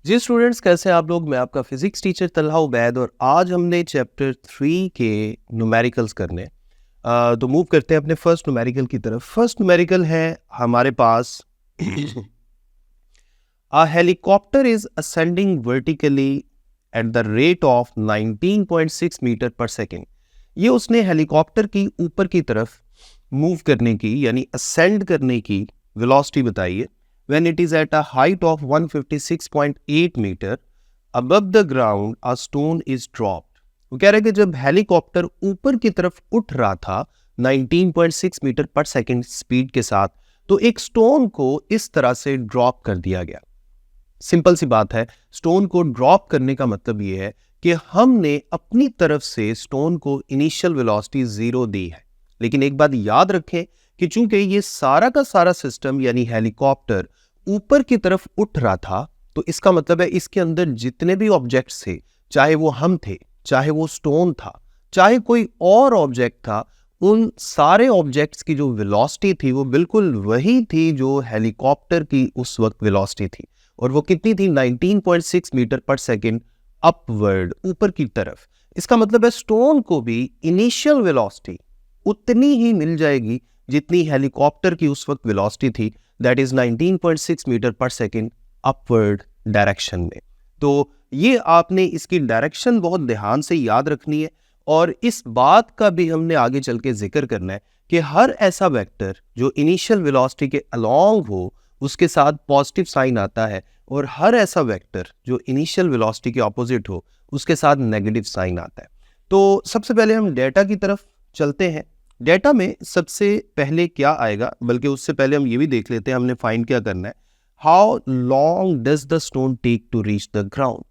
जी students, कैसे हैं आप लोग। मैं आपका फिजिक्स टीचर तलहा उबैद और आज हमने चैप्टर 3 के न्यूमेरिकल्स करने। तो मूव करते हैं अपने फर्स्ट न्यूमेरिकल की तरफ। फर्स्ट न्यूमेरिकल है हमारे पास A helicopter is ascending vertically at the rate of 19.6 metre per second. ये उसने हेलीकॉप्टर की ऊपर की तरफ मूव करने की यानी असेंड करने की वेलोसिटी बताई है। When it is at a height of 156.8 metre above the ground, a stone is dropped। वो कह रहे हैं कि जब हेलीकॉप्टर ऊपर की तरफ उठ रहा था 19.6 मीटर पर सेकेंड स्पीड के साथ, तो एक स्टोन को इस तरह से ड्रॉप कर दिया गया। सिंपल सी बात है, स्टोन को ड्रॉप करने का मतलब यह है कि हमने अपनी तरफ से स्टोन को इनिशियल वेलोसिटी 0 दी है। लेकिन एक बात याद रखें कि चूंकि ये सारा का सारा सिस्टम यानी हेलीकॉप्टर ऊपर की तरफ उठ रहा था, तो इसका मतलब है इसके अंदर जितने भी ऑब्जेक्ट्स थे, चाहे वो हम थे, चाहे वो स्टोन था, चाहे कोई और ऑब्जेक्ट था, उन सारे ऑब्जेक्ट्स की जो वेलोसिटी थी वो बिल्कुल वही थी जो हेलीकॉप्टर की उस वक्त वेलोसिटी थी। और वो कितनी थी? 19.6 मीटर पर सेकेंड अपवर्ड, ऊपर की तरफ। इसका मतलब है स्टोन को भी इनिशियल वेलोसिटी उतनी ही मिल जाएगी जितनी हेलीकॉप्टर की उस वक्त वेलोसिटी थी, that is 19.6 metre per second upward direction में। तो ये आपने इसकी डायरेक्शन बहुत ध्यान से याद रखनी है और इस बात का भी हमने आगे चल के जिक्र करना है कि हर ऐसा वेक्टर जो इनिशियल वेलोसिटी के अलोंग हो उसके साथ पॉजिटिव साइन आता है, और हर ऐसा वेक्टर जो इनिशियल वेलोसिटी के ऑपोजिट हो उसके साथ नेगेटिव साइन आता है। तो सबसे पहले हम डेटा की तरफ चलते हैं। डेटा में सबसे पहले क्या आएगा, बल्कि उससे पहले हम ये भी देख लेते हैं हमने फाइंड क्या करना है। How long does the stone take to reach the ground.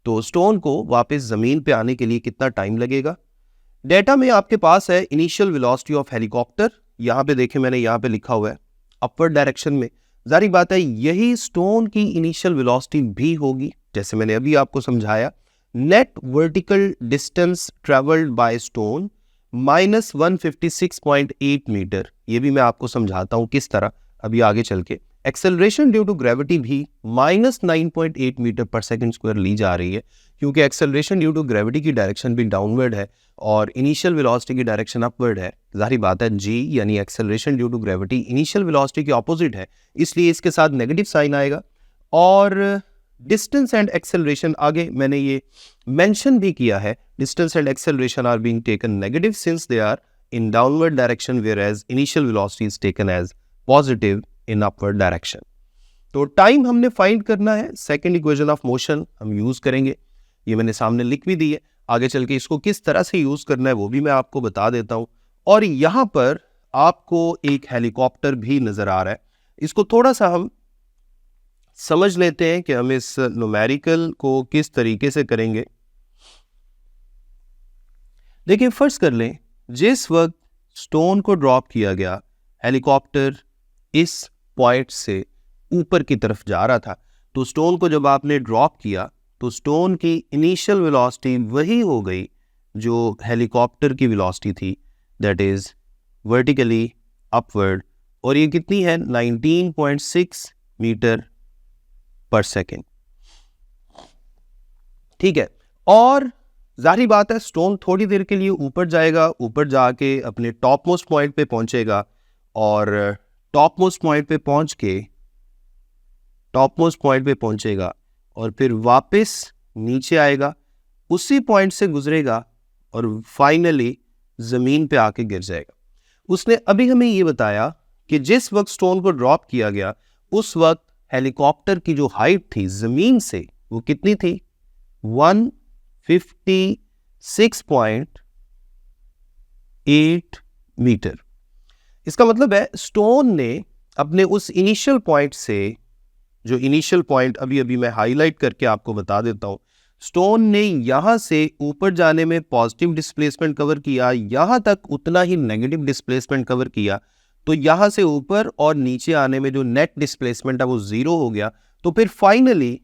तो स्टोन को वापस जमीन पे आने के लिए कितना टाइम लगेगा। डेटा में आपके पास है इनिशियल वेलोसिटी ऑफ हेलीकॉप्टर, यहाँ पे देखें मैंने यहाँ पे लिखा हुआ है अपवर्ड डायरेक्शन में। जारी बात है यही स्टोन की इनिशियल वेलोसिटी भी होगी, जैसे मैंने अभी आपको समझाया। Net vertical distance travelled by stone minus 156.8 metre, ये भी मैं आपको समझाता हूं किस तरह अभी आगे चल के। एक्सेलरेशन ड्यू टू ग्रेविटी भी minus 9.8 metre per second square ली जा रही है, क्योंकि एक्सेलरेशन ड्यू टू ग्रेविटी की डायरेक्शन भी डाउनवर्ड है और इनिशियल वेलोसिटी की डायरेक्शन अपवर्ड है। जाहिर बात है जी यानी acceleration due to gravity initial velocity के ऑपोजिट है, इसलिए इसके साथ नेगेटिव साइन आएगा। और डिस्टेंस एंड एक्सेलरेशन आगे मैंने ये मेंशन भी किया है, distance and acceleration are being taken negative since they are in downward direction, whereas initial velocity is taken as positive in upward direction. तो टाइम हमने फाइंड करना है, सेकेंड इक्वेशन ऑफ मोशन हम use करेंगे, ये मैंने सामने लिख भी दी है। आगे चल के इसको किस तरह से यूज करना है वो भी मैं आपको बता देता हूं। और यहां पर आपको एक हेलीकॉप्टर भी नजर आ रहा है, इसको थोड़ा सा हम समझ लेते हैं कि हम इस न्यूमेरिकल को किस तरीके से करेंगे। देखिए फर्ज कर लें जिस वक्त स्टोन को ड्रॉप किया गया, हेलीकॉप्टर इस पॉइंट से ऊपर की तरफ जा रहा था, तो स्टोन को जब आपने ड्रॉप किया तो स्टोन की इनिशियल वेलोसिटी वही हो गई जो हेलीकॉप्टर की वेलोसिटी थी, दैट इज वर्टिकली अपवर्ड, और ये कितनी है? 19.6 मीटर पर सेकेंड। ठीक है, और जाहिर बात है स्टोन थोड़ी देर के लिए ऊपर जाएगा, ऊपर जाके अपने टॉप मोस्ट पॉइंट पे पहुंचेगा और टॉप मोस्ट पॉइंट पे पहुंचेगा और फिर वापस नीचे आएगा, उसी पॉइंट से गुजरेगा और फाइनली जमीन पे आके गिर जाएगा। उसने अभी हमें ये बताया कि जिस वक्त स्टोन को ड्रॉप किया गया उस वक्त हेलीकॉप्टर की जो हाइट थी जमीन से वो कितनी थी? 156.8 मीटर। इसका मतलब है स्टोन ने अपने उस इनिशियल पॉइंट से, जो इनिशियल पॉइंट अभी अभी मैं हाईलाइट करके आपको बता देता हूं, स्टोन ने यहां से ऊपर जाने में पॉजिटिव डिस्प्लेसमेंट कवर किया, यहां तक उतना ही नेगेटिव डिस्प्लेसमेंट कवर किया, तो यहां से ऊपर और नीचे आने में जो नेट डिस्प्लेसमेंट है वो 0 हो गया। तो फिर फाइनली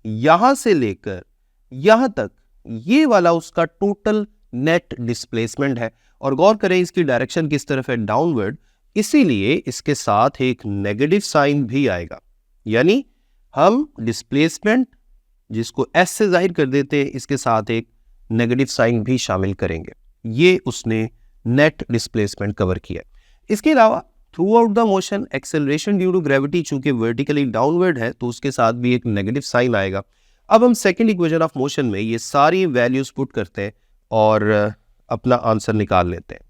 यहां से लेकर यहां तक ये वाला उसका टोटल नेट डिस्प्लेसमेंट है। और गौर करें इसकी डायरेक्शन किस तरफ है? डाउनवर्ड, इसीलिए इसके साथ एक नेगेटिव साइन भी आएगा, यानी हम डिस्प्लेसमेंट जिसको एस से जाहिर कर देते हैं, इसके साथ एक नेगेटिव साइन भी शामिल करेंगे। ये उसने नेट डिस्प्लेसमेंट कवर किया। इसके अलावा throughout the motion acceleration due to gravity चूंकि वर्टिकली डाउनवर्ड है तो उसके साथ भी एक नेगेटिव साइन आएगा। अब हम सेकंड इक्वेशन ऑफ मोशन में ये सारी वैल्यूज पुट करते हैं और अपना आंसर निकाल लेते हैं।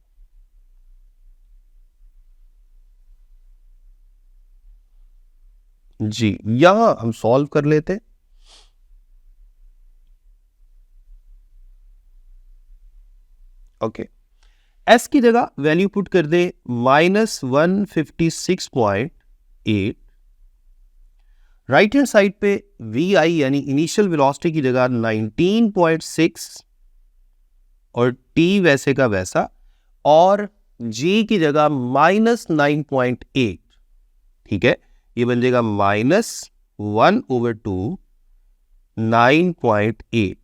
जी, यहां हम सॉल्व कर लेते हैं। ओके, एस की जगह वैल्यू पुट कर दे -156.8। राइट हैंड साइड पे वी आई यानी इनिशियल वेलोसिटी की जगह 19.6 और टी वैसे का वैसा, और जी की जगह -9.8। ठीक है, ये बन जाएगा -1/2 9.8।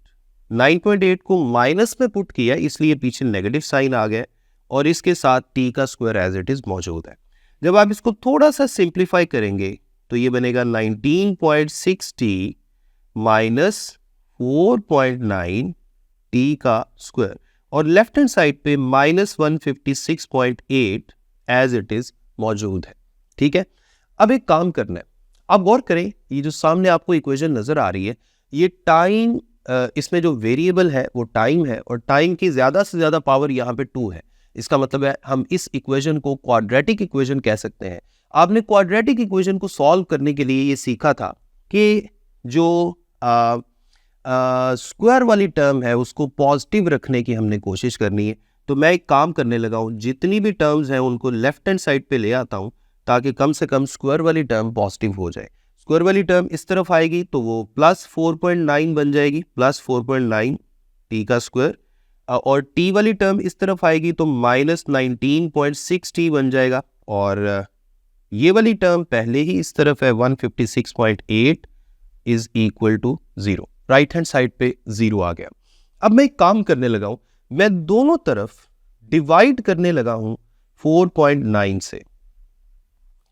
9.8 को माइनस में पुट किया इसलिए पीछे नेगेटिव साइन आ गया और इसके साथ टी का स्क्वायर एज इट इज मौजूद है। जब आप इसको थोड़ा सा सिंप्लीफाई करेंगे तो ये बनेगा 19.6 टी माइनस 4.9 टी का स्क्वायर, और लेफ्ट हैंड साइड पे -156.8 एज इट इज मौजूद है। ठीक है, अब एक काम करना है, आप गौर करें, ये जो सामने आपको इक्वेशन नजर आ रही है, ये टाइम, इसमें जो वेरिएबल है वो टाइम है और टाइम की ज्यादा से ज्यादा पावर यहाँ पे 2 है। इसका मतलब है हम इस इक्वेशन को क्वाड्रेटिक इक्वेशन कह सकते हैं। आपने क्वाड्रेटिक इक्वेशन को सॉल्व करने के लिए ये सीखा था कि जो स्क्वायर वाली टर्म है उसको पॉजिटिव रखने की हमने कोशिश करनी है। तो मैं एक काम करने लगा हूँ, जितनी भी टर्म्स हैं उनको लेफ्ट हैंड साइड पे ले आता हूँ ताकि कम से कम स्क्वायर वाली टर्म पॉजिटिव हो जाए। स्क्वायर वाली टर्म इस तरफ आएगी तो वो +4.9 बन जाएगी, +4.9 टी का स्क्वायर, और टी वाली टर्म इस तरफ आएगी तो -19.6 टी बन जाएगा, और ये वाली टर्म पहले ही इस तरफ है 156.8 is equal to 0। Right hand side पे 0 आ गया। अब मैं एक काम करने लगा हूं, मैं दोनों तरफ डिवाइड करने लगा हूं 4.9 से।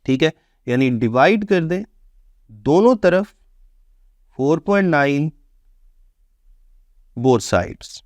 ठीक है, यानी डिवाइड कर दें दोनों तरफ 4.9 बोथ साइड्स।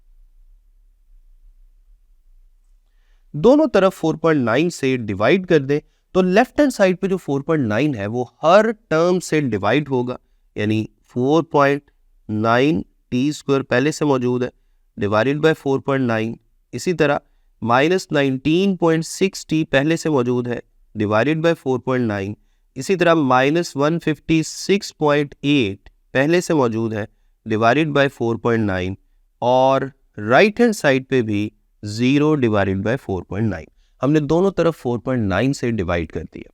दोनों तरफ 4.9 से डिवाइड कर दें तो लेफ्ट हैंड साइड पे जो 4.9 है वो हर टर्म से डिवाइड होगा, यानी 4.9 टी स्क्वायर पहले से मौजूद है डिवाइडेड बाय 4.9। इसी तरह -19.6 टी पहले से मौजूद है डिवाइडेड बाय 4.9। इसी तरह -156.8 पहले से मौजूद है डिवाइडेड बाय 4.9, और राइट हैंड साइड पे भी 0 डिवाइडेड बाय 4.9। हमने दोनों तरफ 4.9 से डिवाइड कर दिया।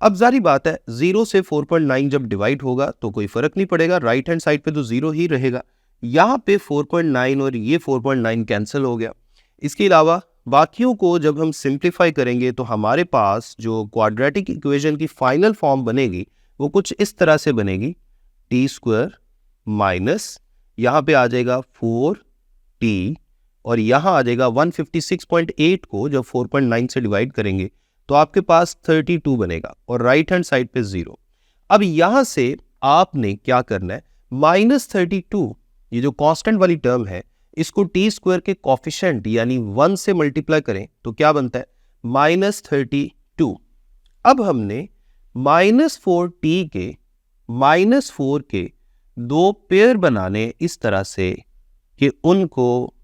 अब जारी बात है 0 से 4.9 जब डिवाइड होगा तो कोई फर्क नहीं पड़ेगा, राइट हैंड साइड पे तो 0 ही रहेगा। यहाँ पे 4.9 और ये 4.9 कैंसिल हो गया। इसके अलावा बाकियों को जब हम सिंप्लीफाई करेंगे तो हमारे पास जो क्वाड्रेटिक इक्वेशन की फाइनल फॉर्म बनेगी वो कुछ इस तरह से बनेगी, टी स्क्वायर माइनस यहाँ पे आ जाएगा 4t और यहाँ आ जाएगा 156.8 को जब 4.9 से डिवाइड करेंगे तो आपके पास 32 बनेगा और राइट हैंड साइड पे 0। अब यहाँ से आपने क्या करना है, -32 ये जो कांस्टेंट वाली टर्म है इसको टी स्क्वायर के कोफिशिएंट यानी 1 से मल्टीप्लाई करें तो क्या बनता है -32। अब हमने -4t के -4 के दो पेयर बनाने इस तरह से कि उनको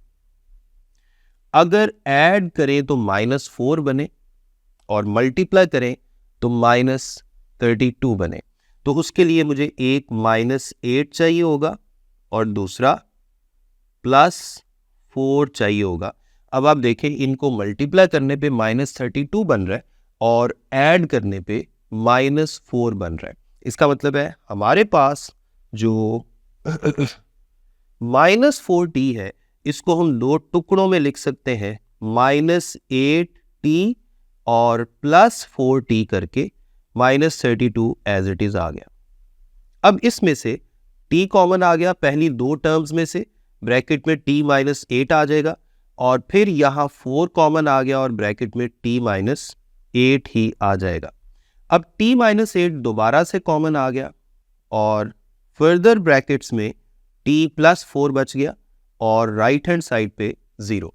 अगर ऐड करें तो -4 बने और मल्टीप्लाई करें तो -32 बने। तो उसके लिए मुझे एक -8 चाहिए होगा और दूसरा +4 चाहिए होगा। अब आप देखें इनको मल्टीप्लाई करने पे -32 बन रहा है और ऐड करने पे -4 बन रहा है। इसका मतलब है हमारे पास जो -4t है इसको हम दो टुकड़ों में लिख सकते हैं, -8t और +4t करके -32 एज इट इज आ गया। अब इसमें से t कॉमन आ गया पहली दो टर्म्स में से, ब्रैकेट में t -8 आ जाएगा और फिर यहाँ 4 कॉमन आ गया और ब्रैकेट में t -8 ही आ जाएगा। अब t -8 दोबारा से कॉमन आ गया और फर्दर ब्रैकेट्स में t+4 बच गया और राइट हैंड साइड पे 0।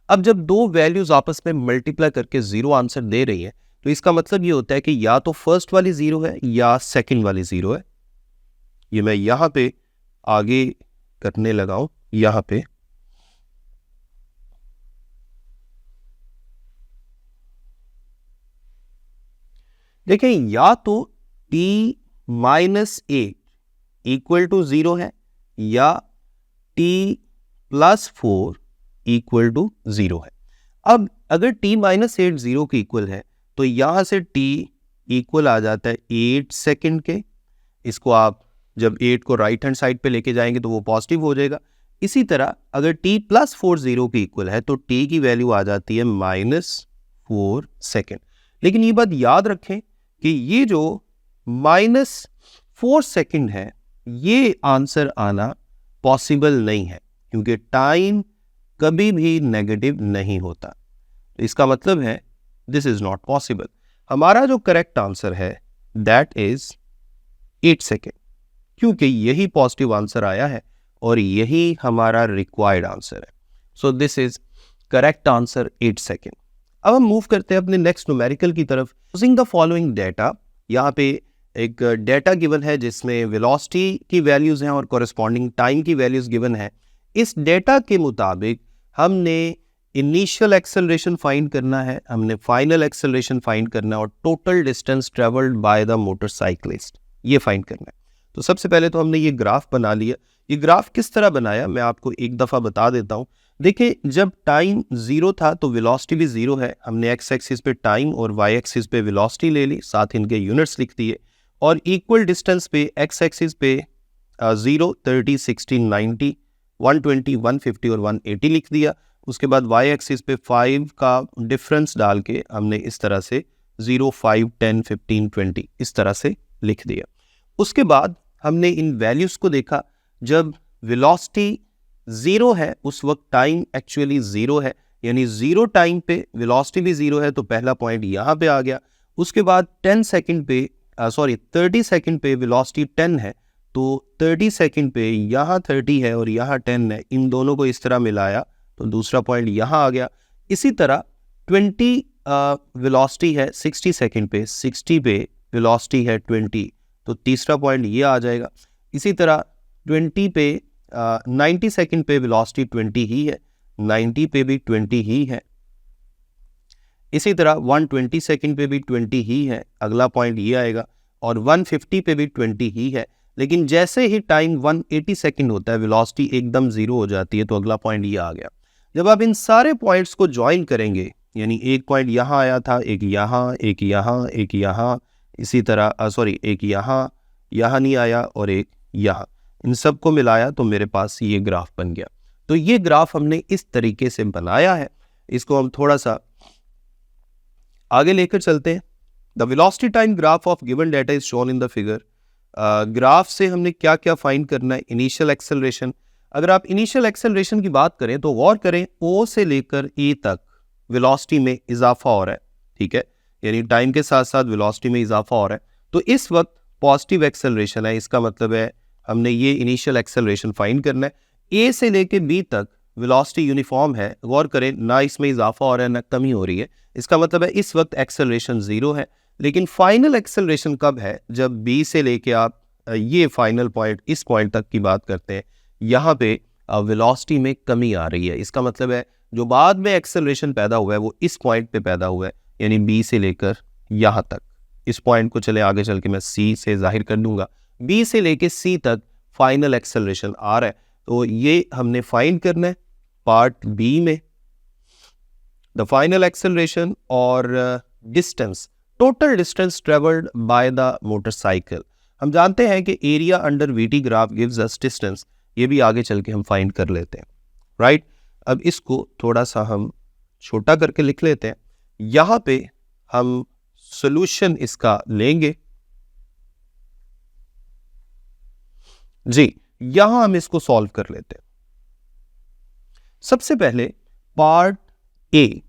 अब जब दो वैल्यूज आपस में मल्टीप्लाई करके 0 आंसर दे रही है तो इसका मतलब ये होता है कि या तो फर्स्ट वाली 0 है या सेकंड वाली 0 है। ये मैं यहां पे आगे करने लगा हूं, यहां पे देखें, या तो t-8 इक्वल टू 0 है या t+4 इक्वल टू 0 है। अब अगर t-8 0 के इक्वल है तो यहां से t इक्वल आ जाता है 8 सेकंड के। इसको आप जब 8 को राइट हैंड साइड पे लेके जाएंगे तो वो पॉजिटिव हो जाएगा। इसी तरह अगर t+4 0 के इक्वल है तो t की वैल्यू आ जाती है -4 सेकंड। लेकिन ये बात याद रखें कि ये जो -4 सेकंड है ये आंसर आना पॉसिबल नहीं है, क्योंकि टाइम कभी भी नेगेटिव नहीं होता। तो इसका मतलब है दिस इज नॉट पॉसिबल। हमारा जो करेक्ट आंसर है दैट इज 8 सेकेंड, क्योंकि यही पॉजिटिव आंसर आया है और यही हमारा रिक्वायर्ड आंसर है। So this is correct answer 8 second. अब हम मूव करते हैं अपने नेक्स्ट न्यूमेरिकल की तरफ। यूजिंग द फॉलोइंग डेटा, यहाँ पे एक डेटा गिवन है जिसमें वेलोसिटी की वैल्यूज हैं और कॉरेस्पॉन्डिंग टाइम की वैल्यूज गिवन है। इस डेटा के मुताबिक हमने इनिशियल एक्सेलरेशन फाइंड करना है, हमने फाइनल एक्सेलरेशन फाइंड करना है और total distance travelled by the motorcyclist ये फाइंड करना है। तो सबसे पहले तो हमने ये ग्राफ बना लिया। ये ग्राफ किस तरह बनाया मैं आपको एक दफ़ा बता देता हूँ। देखिए, जब टाइम 0 था तो वेलोसिटी भी 0 है। हमने एक्स एक्सिस पे टाइम और वाई एक्सिस पे वेलोसिटी ले ली, साथ इनके यूनिट्स लिख दिए और इक्वल डिस्टेंस पे एक्स एक्सिस पे 0, 30, 60, 90, 120, 150 और 180 लिख दिया। उसके बाद वाई एक्सिस पे 5 का डिफरेंस डाल के हमने इस तरह से 0, 5, 10, 15, 20 इस तरह से लिख दिया। उसके बाद हमने इन वैल्यूज़ को देखा। जब वेलोसिटी 0 है उस वक्त टाइम एक्चुअली 0 है, यानी 0 टाइम पे वेलोसिटी भी 0 है, तो पहला पॉइंट यहाँ पे आ गया। उसके बाद 30 सेकंड पे वेलोसिटी 10 है, तो 30 सेकंड पे यहाँ 30 है और यहाँ 10 है, इन दोनों को इस तरह मिलाया तो दूसरा पॉइंट यहाँ आ गया। इसी तरह 20 वेलोसिटी है 60 सेकंड पे, 60 पे वेलोसिटी है 20, तो तीसरा पॉइंट ये आ जाएगा। इसी तरह 20 पे 90 सेकंड पे वेलोसिटी 20 ही है, 90 पे भी 20 ही है। इसी तरह 120 सेकंड पे भी 20 ही है, अगला पॉइंट ये आएगा। और 150 पे भी 20 ही है। लेकिन जैसे ही टाइम 180 सेकंड होता है वेलोसिटी एकदम 0 हो जाती है, तो अगला पॉइंट ये आ गया। जब आप इन सारे पॉइंट्स को ज्वाइन करेंगे, यानी एक पॉइंट यहाँ आया था, एक यहाँ, एक यहाँ, एक यहाँ, इसी तरह एक यहाँ, यहाँ नहीं आया और एक यहाँ, इन सब को मिलाया तो मेरे पास ये ग्राफ बन गया। तो ये ग्राफ हमने इस तरीके से बनाया है। इसको हम थोड़ा सा आगे लेकर चलते हैं। The velocity time graph of given data is shown in the figure. Graph से हमने क्या क्या फाइंड करना है? Initial acceleration. अगर आप इनिशियल एक्सेलरेशन की बात करें तो गौर करें, ओ से लेकर ए तक वेलोसिटी में इजाफा हो रहा है, ठीक है, यानी टाइम के साथ साथ वेलोसिटी में इजाफा हो रहा है। तो इस वक्त पॉजिटिव एक्सेलरेशन है, इसका मतलब है हमने ये इनिशियल एक्सेलरेशन फाइंड करना है। ए से लेकर बी तक वेलोसिटी यूनिफॉर्म है, गौर करें, ना इसमें इजाफा हो रहा है ना कमी हो रही है। इसका मतलब है इस वक्त एक्सेलरेशन 0 है। लेकिन फाइनल एक्सेलरेशन कब है? जब बी से लेके आप ये फाइनल पॉइंट इस पॉइंट तक की बात करते हैं, यहाँ पे वेलोसिटी में कमी आ रही है। इसका मतलब है जो बाद में एक्सेलरेशन पैदा हुआ है वो इस पॉइंट पे पैदा हुआ है, यानी बी से लेकर यहाँ तक। इस पॉइंट को चले आगे चल के मैं सी से जाहिर कर दूंगा। बी से लेके सी तक फाइनल एक्सेलरेशन आ रहा है, तो ये हमने फाइंड करना है पार्ट बी में। द फाइनल एक्सेलरेशन और distance, total distance travelled by the motorcycle. हम जानते हैं कि area under VT graph gives us distance, ये भी आगे चल के हम फाइंड कर लेते हैं, राइट। अब इसको थोड़ा सा हम छोटा करके लिख लेते हैं। यहाँ पे हम सॉल्यूशन इसका लेंगे जी, यहां हम इसको सॉल्व कर लेते हैं। सबसे पहले पार्ट ए,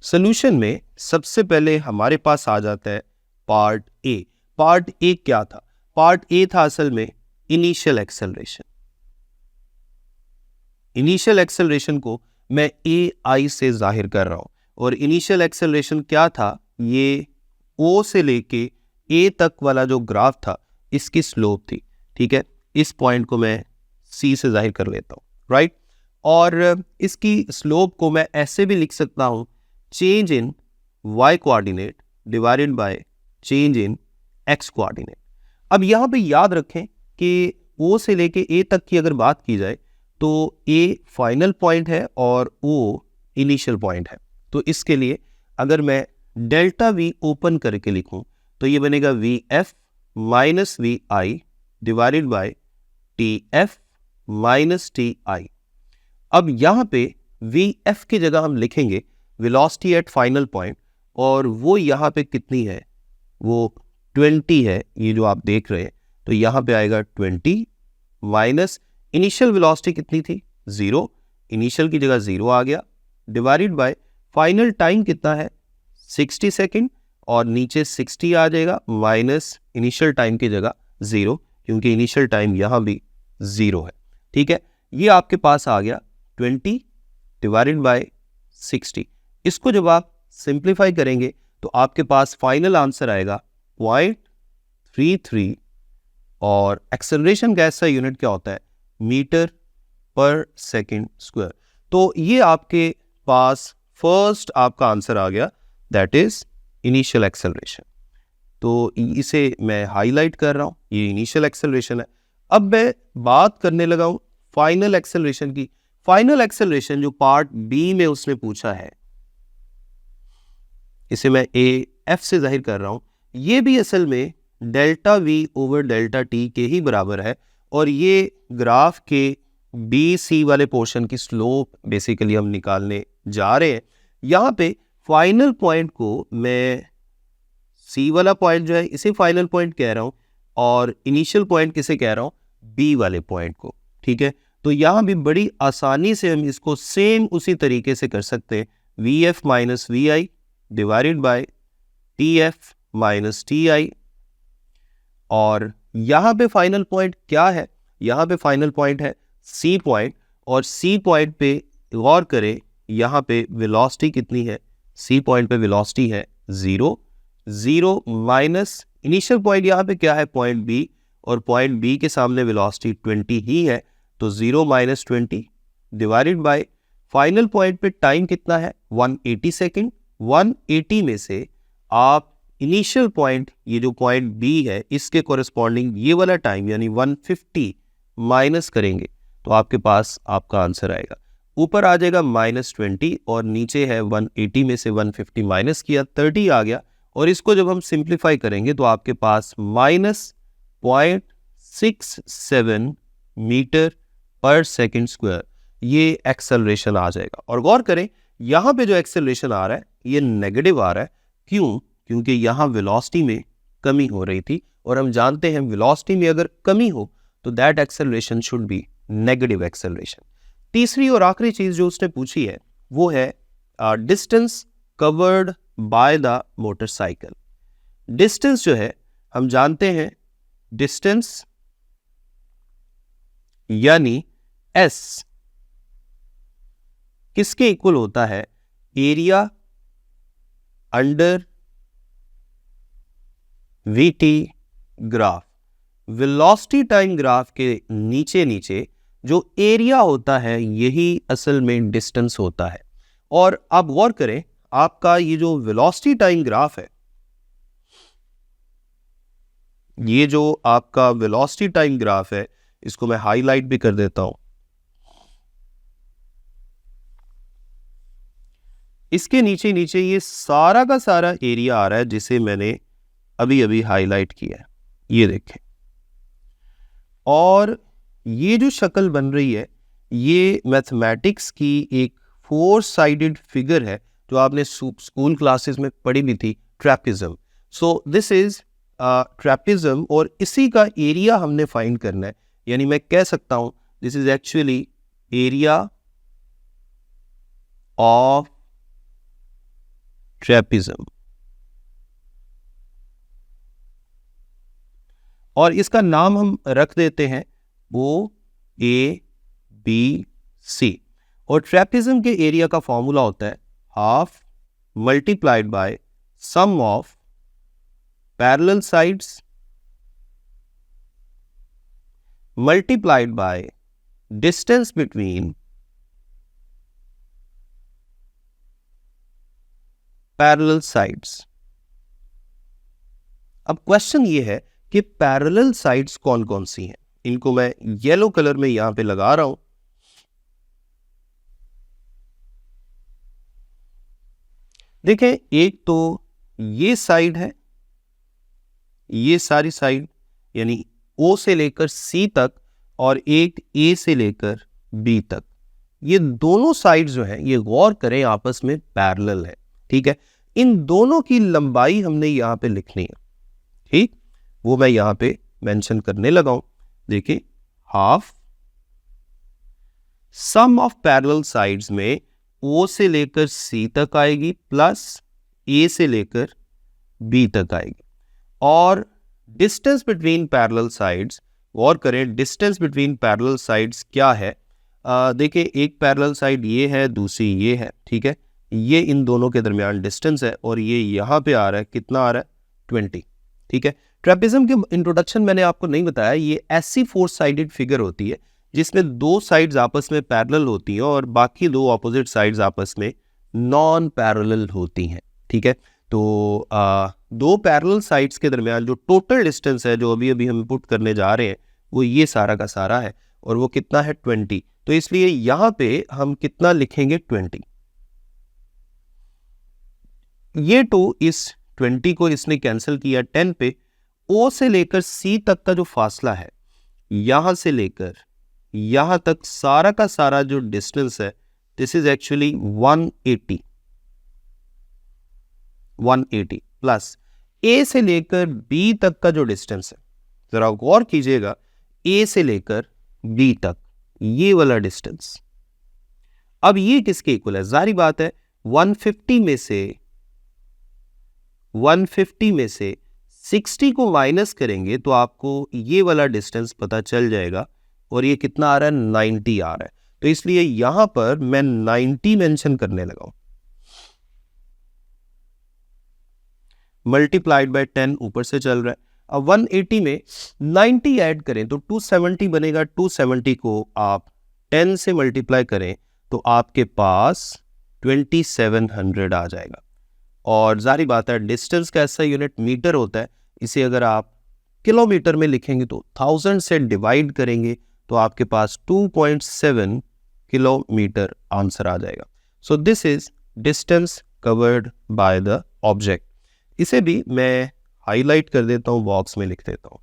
सॉल्यूशन में सबसे पहले हमारे पास आ जाता है पार्ट ए। पार्ट ए क्या था? पार्ट ए था असल में इनिशियल एक्सेलरेशन। इनिशियल एक्सेलरेशन को मैं ए आई से जाहिर कर रहा हूं, और इनिशियल एक्सेलरेशन क्या था, ये ओ से लेके ए तक वाला जो ग्राफ था इसकी स्लोप थी। ठीक है, इस पॉइंट को मैं सी से जाहिर कर लेता हूं, राइट। और इसकी स्लोप को मैं ऐसे भी लिख सकता हूं, change in Y coordinate divided by change in X coordinate. अब यहां पे याद रखें कि ओ से लेके ए तक की अगर बात की जाए तो ए फाइनल पॉइंट है और ओ इनिशियल पॉइंट है। तो इसके लिए अगर मैं डेल्टा वी ओपन करके लिखूं तो ये बनेगा V F minus V I divided by T F minus T I. अब यहां पे वी एफ की जगह हम लिखेंगे वेलोसिटी एट फाइनल पॉइंट, और वो यहां पे कितनी है, वो 20 है, ये जो आप देख रहे हैं। तो यहां पे आएगा 20 माइनस इनिशियल वेलोसिटी कितनी थी, 0, इनिशियल की जगह 0 आ गया, डिवाइडेड बाय फाइनल टाइम कितना है 60 सेकेंड, और नीचे 60 आ जाएगा माइनस इनिशियल टाइम की जगह 0, क्योंकि इनिशियल टाइम यहां भी 0 है। ठीक है, ये आपके पास आ गया 20 डिवाइडेड बाय 60। इसको जब आप सिंप्लीफाई करेंगे तो आपके पास फाइनल आंसर आएगा 0.33, और एक्सेलरेशन का ऐसा यूनिट क्या होता है, मीटर पर सेकेंड स्क्वायर। तो ये आपके पास फर्स्ट आपका आंसर आ गया, दैट इज इनिशियल एक्सेलरेशन। तो इसे मैं हाईलाइट कर रहा हूं, ये इनिशियल एक्सेलरेशन है। अब मैं बात करने लगा हूं फाइनल एक्सेलरेशन की। फाइनल एक्सेलरेशन जो पार्ट बी में उसने पूछा है, इसे मैं ए एफ से जाहिर कर रहा हूं। ये भी असल में delta we over delta T के ही बराबर है, और ये ग्राफ के बी सी वाले पोर्शन की स्लोप बेसिकली हम निकालने जा रहे हैं। यहाँ पे फाइनल पॉइंट को मैं सी वाला पॉइंट जो है इसे फाइनल पॉइंट कह रहा हूँ, और इनिशियल पॉइंट किसे कह रहा हूँ, बी वाले पॉइंट को। ठीक है, तो यहाँ भी बड़ी आसानी से हम इसको सेम उसी तरीके से कर सकते हैं, V F minus V I divided by T F minus T I. और यहाँ पे फाइनल पॉइंट क्या है, यहाँ पे फाइनल पॉइंट है सी पॉइंट, और सी पॉइंट पे गौर करें, यहाँ पे वेलोसिटी कितनी है, सी पॉइंट पे वेलोसिटी है 0, 0 माइनस इनिशियल पॉइंट यहाँ पे क्या है, पॉइंट बी, और पॉइंट बी के सामने वेलोसिटी 20 ही है, तो 0 minus 20 divided by final point पे टाइम कितना है 180 सेकेंड। 180 में से आप इनिशियल पॉइंट, ये जो पॉइंट बी है, इसके कोरिस्पॉन्डिंग ये वाला टाइम यानी 150 माइनस करेंगे तो आपके पास आपका आंसर आएगा। ऊपर आ जाएगा -20, और नीचे है 180 में से 150 माइनस किया 30 आ गया, और इसको जब हम सिंप्लीफाई करेंगे तो आपके पास -0.67 मीटर पर सेकेंड स्क्वायर ये एक्सेलरेशन आ जाएगा। और गौर करें यहाँ पे जो एक्सेलरेशन आ रहा है ये नेगेटिव आ रहा है, क्यों, क्योंकि यहाँ वेलोसिटी में कमी हो रही थी, और हम जानते हैं वेलोसिटी में अगर कमी हो तो that acceleration should be negative acceleration. तीसरी और आखिरी चीज जो उसने पूछी है वो है distance covered by the motorcycle. Distance जो है हम जानते हैं, डिस्टेंस यानी एस किसके इक्वल होता है, area under VT graph. Velocity time graph के नीचे नीचे जो एरिया होता है यही असल में डिस्टेंस होता है। और आप गौर करें, आपका ये जो वेलोसिटी टाइम ग्राफ है, ये जो आपका वेलोसिटी टाइम ग्राफ है, इसको मैं हाईलाइट भी कर देता हूं। इसके नीचे नीचे ये सारा का सारा एरिया आ रहा है जिसे मैंने अभी अभी हाईलाइट किया है, ये देखें। और ये जो शक्ल बन रही है ये मैथमेटिक्स की एक 4 साइडेड फिगर है जो आपने स्कूल क्लासेस में पढ़ी भी थी, ट्रैपिज्म। सो दिस इज ट्रैपिज्म, और इसी का एरिया हमने फाइंड करना है। यानी मैं कह सकता हूं this is actually area of trapezium. और इसका नाम हम रख देते हैं OABC। और ट्रेपेजियम के एरिया का फॉर्मूला होता है half multiplied by sum of parallel sides multiplied by distance between parallel sides। अब क्वेश्चन ये है कि पैरेलल साइड्स कौन कौन सी हैं। इनको मैं येलो कलर में यहां पे लगा रहा हूं। देखें, एक तो ये साइड है, ये सारी साइड यानी O से लेकर C तक और एक A से लेकर B तक, ये दोनों साइड जो है ये गौर करें आपस में पैरेलल है। ठीक है, इन दोनों की लंबाई हमने यहां पे लिखनी है। ठीक, वो मैं यहां पे मेंशन करने लगा हूं। देखिए, half sum of parallel sides में O से लेकर C तक आएगी प्लस A से लेकर B तक आएगी। और डिस्टेंस बिटवीन पैरेलल साइड्स, गौर करें डिस्टेंस बिटवीन पैरेलल साइड्स क्या है। देखिए, एक पैरेलल साइड ये है, दूसरी ये है। ठीक है, ये इन दोनों के दरमियान डिस्टेंस है और ये यहाँ पे आ रहा है, कितना आ रहा है 20। ठीक है, ट्रेपेजियम के इंट्रोडक्शन मैंने आपको नहीं बताया, ये ऐसी 4 साइडेड फिगर होती है जिसमें 2 साइड्स आपस में पैरेलल होती हैं और बाकी 2 ऑपोजिट साइड्स आपस में नॉन पैरेलल होती हैं। ठीक है, तो 2 पैरेलल साइड्स के दरमियान जो टोटल डिस्टेंस है जो अभी अभी हम पुट करने जा रहे हैं वो ये सारा का सारा है और वो कितना है 20। तो इसलिए यहां पे हम कितना लिखेंगे 20। ये 2 इस 20 को इसने कैंसिल किया 10 पे। O से लेकर C तक का जो फासला है, यहां से लेकर यहां तक सारा का सारा जो डिस्टेंस है, this is actually 180 plus A से लेकर B तक का जो डिस्टेंस है, जरा गौर कीजिएगा, A से लेकर B तक ये वाला डिस्टेंस, अब ये किसके इक्वल है? जारी बात है 150 में से 60 को माइनस करेंगे तो आपको ये वाला डिस्टेंस पता चल जाएगा और ये कितना आ रहा है 90 आ रहा है। तो इसलिए यहां पर मैं 90 मेंशन करने लगा हूं। मल्टीप्लाइड बाय 10 ऊपर से चल रहा है। अब 180 में 90 ऐड करें तो 270 बनेगा। 270 को आप 10 से मल्टीप्लाई करें तो आपके पास 2700 आ जाएगा। और जारी बात है डिस्टेंस का ऐसा यूनिट मीटर होता है, इसे अगर आप किलोमीटर में लिखेंगे तो 1000 से डिवाइड करेंगे तो आपके पास 2.7 किलोमीटर आंसर आ जाएगा। So this is distance covered by the object. इसे भी मैं हाईलाइट कर देता हूं, बॉक्स में लिख देता हूं।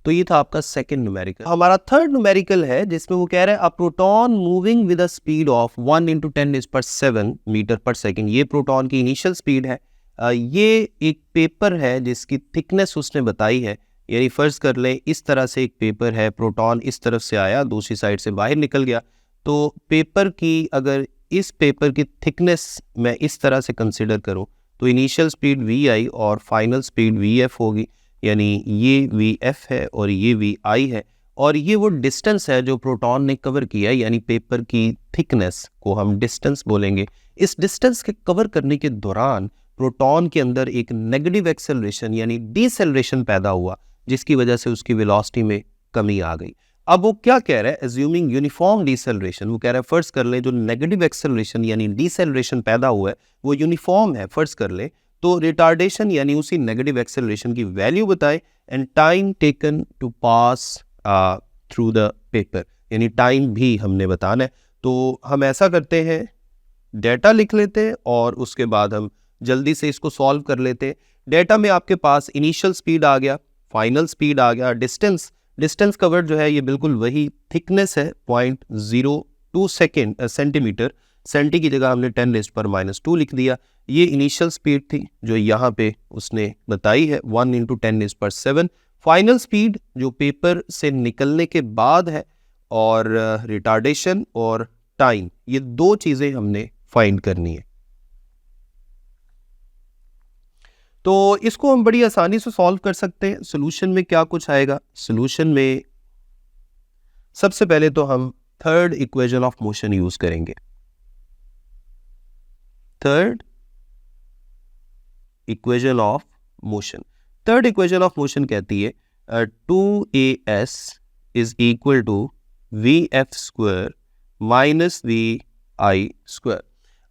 तो ये था आपका सेकंड न्यूमेरिकल। हमारा थर्ड न्यूमेरिकल है जिसमें वो कह रहे हैं a proton moving with a speed of 1 × 10⁻⁷ metre per second. ये प्रोटॉन की इनिशियल स्पीड है। ये एक पेपर है जिसकी थिकनेस उसने बताई है। यानी फर्ज कर लें इस तरह से एक पेपर है, प्रोटॉन इस तरफ से आया, दूसरी साइड से बाहर निकल गया। तो पेपर की अगर इस पेपर की थिकनेस मैं इस तरह से कंसिडर करूं तो इनिशियल स्पीड vi और फाइनल स्पीड vf होगी। यानी ये vf है और ये vi है और ये वो डिस्टेंस है जो प्रोटॉन ने कवर किया, यानी पेपर की थिकनेस को हम डिस्टेंस बोलेंगे। इस डिस्टेंस के कवर करने के दौरान प्रोटॉन के अंदर एक नेगेटिव एक्सेलरेशन यानी डिसेलरेशन पैदा हुआ जिसकी वजह से उसकी वेलोसिटी में कमी आ गई। अब वो क्या कह रहा है, एज्यूमिंग यूनिफॉर्म डिसेलरेशन, वो कह रहा है फर्ज कर ले जो नेगेटिव एक्सेलरेशन यानी डिसेलरेशन पैदा हुआ है वो यूनिफॉर्म है, फर्ज कर ले तो रिटार्डेशन यानी उसी नेगेटिव एक्सेलरेशन की वैल्यू बताए and time taken to pass through the paper, यानी टाइम भी हमने बताना है। तो हम ऐसा करते हैं, डेटा लिख लेते हैं और उसके बाद हम जल्दी से इसको सॉल्व कर लेते हैं। डेटा में आपके पास इनिशियल स्पीड आ गया, फाइनल स्पीड आ गया, डिस्टेंस कवर्ड जो है ये बिल्कुल वही, थिकनेस है 0.02 सेंटीमीटर, सेंटी की जगह हमने 10⁻⁻² लिख दिया। ये इनिशियल स्पीड थी जो यहाँ पे उसने बताई है 1 × 10⁻⁷। फाइनल स्पीड जो पेपर से निकलने के बाद है और रिटार्डेशन और टाइम, ये 2 चीज़ें हमने फाइंड करनी है। तो इसको हम बड़ी आसानी से सॉल्व कर सकते हैं। सोल्यूशन में क्या कुछ आएगा, सोल्यूशन में सबसे पहले तो हम third equation of motion use करेंगे। Third equation of motion, third equation of motion कहती है 2as is equal to vf square minus vi square.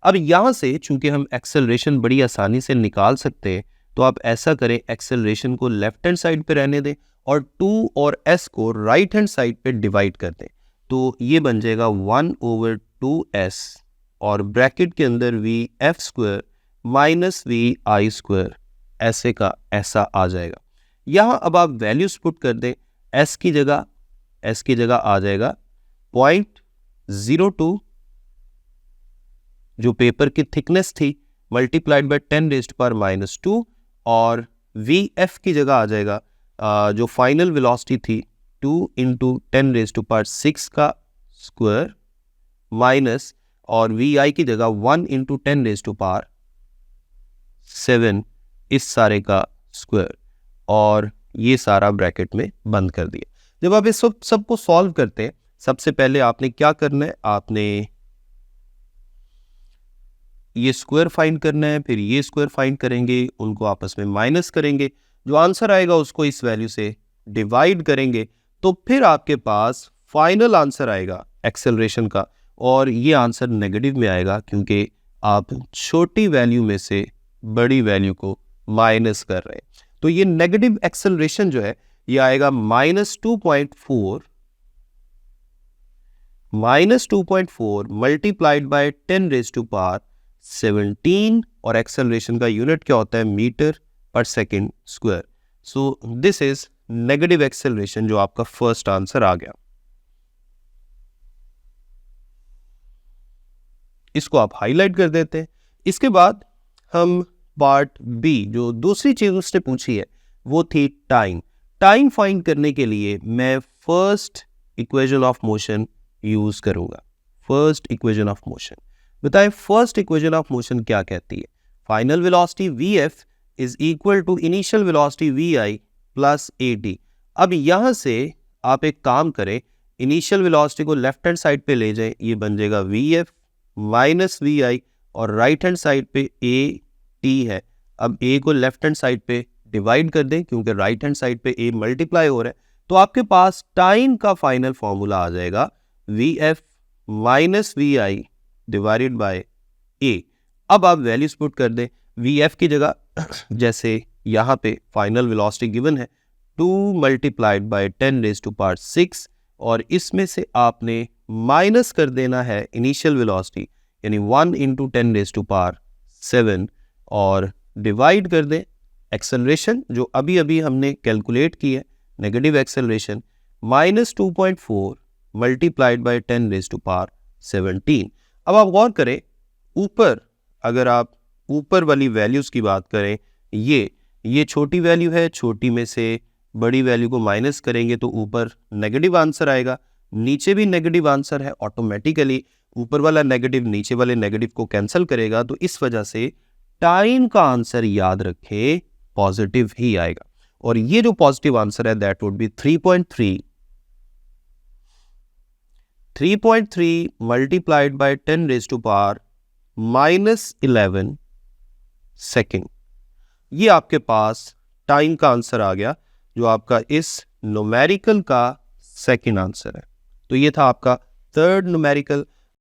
अब यहां से चूंकि हम एक्सेलरेशन बड़ी आसानी से निकाल सकते हैं, तो आप ऐसा करें, एक्सेलरेशन को लेफ्ट हैंड साइड पे रहने दें और 2 और s को राइट हैंड साइड पे डिवाइड कर दें। तो ये बन जाएगा 1/2s और ब्रैकेट के अंदर vf square minus vi square, ऐसे का ऐसा आ जाएगा। यहां अब आप वैल्यूज पुट कर दें, s की जगह आ जाएगा 0.02 जो पेपर की थिकनेस थी मल्टीप्लाइड बाय 10⁻⁻², और vf की जगह आ जाएगा जो फाइनल वेलोसिटी थी 2 × 10⁻6 का स्क्वायर माइनस, और vi की जगह 1 × 10⁻7 इस सारे का स्क्वायर, और ये सारा ब्रैकेट में बंद कर दिया। जब आप इस सबको सॉल्व करते हैं, सबसे पहले आपने क्या करना है, आपने ये स्क्वायर फाइंड करना है, फिर ये स्क्वायर फाइंड करेंगे, उनको आपस में माइनस करेंगे, जो आंसर आएगा उसको इस वैल्यू से डिवाइड करेंगे, तो फिर आपके पास फाइनल आंसर आएगा एक्सेलरेशन का, और ये आंसर नेगेटिव में आएगा क्योंकि आप छोटी वैल्यू में से बड़ी वैल्यू को माइनस कर रहे हैं। तो ये नेगेटिव एक्सेलरेशन जो है ये आएगा -2.4 मल्टीप्लाइड बाय 10⁻17, और एक्सेलरेशन का यूनिट क्या होता है, metre per second square. So this is negative acceleration, जो आपका फर्स्ट आंसर आ गया। इसको आप हाईलाइट कर देते हैं। इसके बाद हम पार्ट बी, जो दूसरी चीज उसने पूछी है वो थी टाइम। टाइम फाइंड करने के लिए मैं first equation of motion use करूंगा। फर्स्ट इक्वेशन ऑफ मोशन, बताएं फर्स्ट इक्वेशन ऑफ मोशन क्या कहती है। Final velocity vf is equal to initial velocity vi plus at। अब यहां से आप एक काम करें, इनिशियल वेलोसिटी को लेफ्ट हैंड साइड पे ले जाएं, ये बन जाएगा vf माइनस vi, और राइट हैंड साइड पे at है। अब a को लेफ्ट हैंड साइड पे डिवाइड कर दें, क्योंकि राइट हैंड साइड पे a मल्टीप्लाई हो रहा है, तो आपके पास टाइम का फाइनल फॉर्मूला आ जाएगा vf minus vi divided by a। अब आप वैल्यूज पुट कर दें, vf की जगह जैसे यहाँ पे फाइनल वेलोसिटी गिवन है 2 मल्टीप्लाइड बाय 10⁻6, और इसमें से आपने माइनस कर देना है इनिशियल वेलोसिटी यानी 1 × 10⁻7, और डिवाइड कर दें एक्सेलरेशन जो अभी अभी हमने कैलकुलेट की है, नेगेटिव एक्सेलरेशन -2.4 मल्टीप्लाइड बाय 10⁻17। अब आप गौर करें, ऊपर अगर आप ऊपर वाली वैल्यूज की बात करें, ये छोटी वैल्यू है, छोटी में से बड़ी वैल्यू को माइनस करेंगे तो ऊपर नेगेटिव आंसर आएगा, नीचे भी नेगेटिव आंसर है, ऑटोमेटिकली ऊपर वाला नेगेटिव नीचे वाले नेगेटिव को कैंसिल करेगा, तो इस वजह से टाइम का आंसर याद रखें पॉजिटिव ही आएगा, और ये जो पॉजिटिव आंसर है that would be 3.3 multiplied by 10⁻⁻11 second. ये आपके पास टाइम का आंसर आ गया, जो आपका इस न्यूमेरिकल का सेकेंड आंसर है। तो ये था आपका थर्ड न्यूमेरिकल।